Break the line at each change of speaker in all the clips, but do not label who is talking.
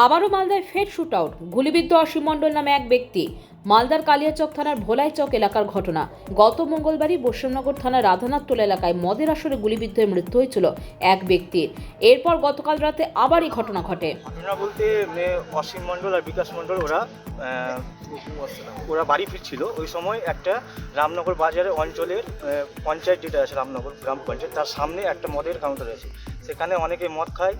আবারও মালদায় ফের শুট আউট, গুলিবিদ্ধ অসীম মণ্ডল নামে এক ব্যক্তি। মালদার কালিয়াচক থানার ভোলাইচক এলাকার ঘটনা। গত মঙ্গলবারই বৈষ্ণবনগর থানার রাধানাথটোলা এলাকায় মদের আসরে গুলিবিদ্ধ হয়ে মৃত্যু হয়েছিল এক ব্যক্তির। এরপর গতকাল রাতে আবার এই ঘটনা ঘটে।
ঘটনা বলতে অসীম মণ্ডল আর বিকাশ মণ্ডল ওরা বাড়ি ফিরছিল। ওই সময় একটা রামনগর বাজারের অঞ্চলের পঞ্চায়েত যেটা আছে রামনগর গ্রাম পঞ্চায়েত, তার সামনে একটা মদের কাউন্টার আছে। সেখানে অনেকে মদ খায়।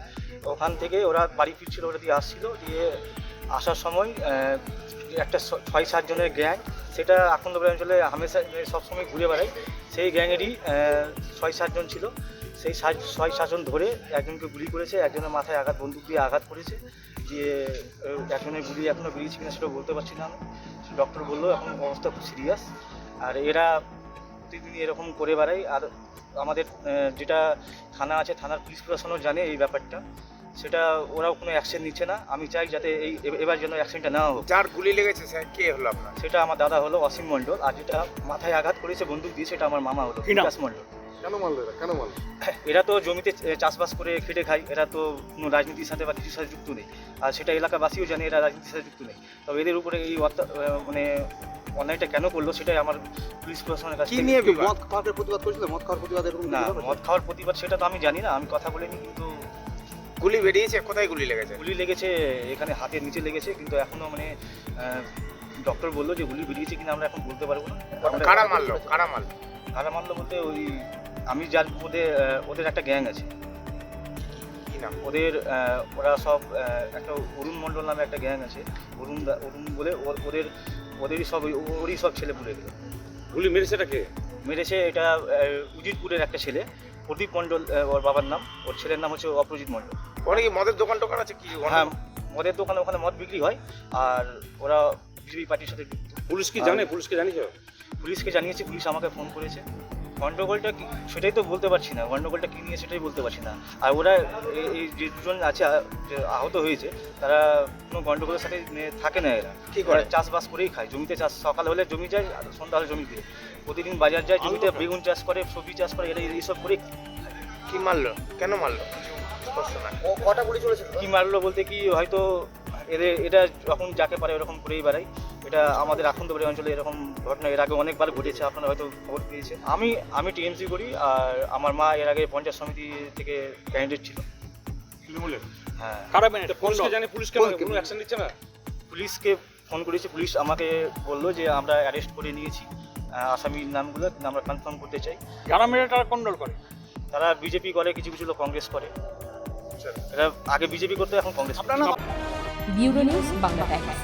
ওখান থেকে ওরা বাড়ি ফিরছিল, ওরা দিয়ে আসছিল। দিয়ে আসার সময় একটা ৬-৭ জনের গ্যাং, সেটা আখন্দপুর অঞ্চলে হামেশা সবসময় ঘুরে বেড়ায়। সেই গ্যাংয়েরই ৬-৭ জন ছিল। সেই ৬-৭ জন ধরে একজনকে গুলি করেছে, একজনের মাথায় আঘাত, বন্দুক দিয়ে আঘাত করেছে। দিয়ে একজনের গুলি এখনও বেরিয়েছে কিনা সেটা বলতে পারছি না আমি। ডক্টর বললো এখন অবস্থা খুব সিরিয়াস। আর এরা প্রতিদিন এরকম করে বেড়ায়। আর আমাদের যেটা থানা আছে, থানার পুলিশ প্রশাসনও জানে এই ব্যাপারটা, সেটা ওরাও কোনো অ্যাকশন নিচ্ছে না। আমি চাই যাতে এবার যেন অ্যাকশনটা নেওয়া হোক।
যার গুলি লেগেছে স্যার কে হলো আপনার?
সেটা আমার দাদা হলো অসীম মণ্ডল, আর যেটা মাথায় আঘাত করেছে বন্দুক দিয়ে সেটা আমার মামা হলো বিকাশ মণ্ডল।
কেন মারলো এরা? কেন মারলো?
এরা তো জমিতে চাষবাস করে খেটে খায়, এরা তো কোনো রাজনীতির সাথে বা কিছুর সাথে যুক্ত নেই। আর সেটা এলাকাবাসীও জানে এরা রাজনীতির সাথে যুক্ত নেই। তবে এদের উপরে এই মানে অন্যায়টা কেন করলো সেটাই আমার পুলিশ প্রশাসনের কাছে।
কি নিয়ে মদ খাওয়ার প্রতিবাদ করেছিল? মদ খাওয়ার প্রতিবাদ এরকম
না, মদ খাওয়ার প্রতিবাদ সেটা তো আমি জানি না, আমি কথা বলিনি। কিন্তু
গুলি বেরিয়েছে, কোথায় গুলি লেগেছে?
গুলি লেগেছে এখানে হাতের নিচে লেগেছে, কিন্তু এখনও মানে ডক্টর বললো যে গুলি বেরিয়েছে কিনা আমরা এখন বলতে পারবো না।
কারা মারলো? কারা মারলো?
কারা মারলো বলতে ওই আমি যার মধ্যে ওদের একটা গ্যাং আছে।
কি নাম
ওদের? ওরা সব একটা অরুণ মণ্ডল নামে একটা গ্যাং আছে। অরুণ বলে ওদেরই সব ওরই সব ছেলে পুলে গেল।
গুলি মেরেছেটা কে?
মেরেছে এটা উজিরপুরের একটা ছেলে, প্রদীপ মণ্ডল ওর বাবার নাম। ওর ছেলের নাম হচ্ছে অপরাজিৎ মণ্ডল।
ওখানে কি মদের দোকান টোকান আছে কি?
হ্যাঁ, মদের দোকানে ওখানে মদ বিক্রি হয়। আর ওরা বিজেপি পার্টির সাথে যুক্ত।
পুলিশ কি জানে? পুলিশকে জানিয়েছো?
পুলিশকে জানিয়েছি, পুলিশ আমাকে ফোন করেছে। গন্ডগোলটা কি সেটাই তো বলতে পারছি না, গন্ডগোলটা কী নিয়ে সেটাই বলতে পারছি না। আর ওরা এই যে দুজন আছে যে আহত হয়েছে, তারা কোনো গন্ডগোলের সাথে থাকে না। এরা
কি করে?
চাষবাস করেই খায়, জমিতে চাষ। সকাল হলে জমি যায়, সন্ধ্যা হলে জমি ফিরে। প্রতিদিন বাজার যায়, জমিতে বেগুন চাষ করে, সবজি চাষ করে। এরা এইসব করেই।
কি মারলো? কেন মারলো? স্পষ্ট না। ও কটা গুলি চলেছে?
কী মারলো বলতে কি, হয়তো এটা যখন যাকে পারে এরকম করেই বেড়ায়। এটা আমাদের আখন্দপুর অঞ্চলে এরকম ঘটনা এর আগে অনেকবার ঘটেছে, আপনারা হয়তো খবর পেয়েছেন। আমি টিএমসি করি, আর আমার মা এর আগে পঞ্চায়েত সমিতি থেকে ক্যান্ডিডেট ছিল। হ্যাঁ।
কারা মেরে? পুলিশকে জানে? পুলিশকে কোনো অ্যাকশন নিচ্ছে না?
পুলিশকে ফোন করেছি, পুলিশ আমাকে বললো যে আমরা অ্যারেস্ট করে নিয়েছি আসামির নামগুলো, আমরা কনফার্ম করতে চাই।
কারা মেরে তারা কন্ট্রোল করে?
তারা বিজেপি করে, কিছু কিছু লোক কংগ্রেস করে। এরা আগে বিজেপি করতে, এখন Congress.
Bureau news Bangla Times.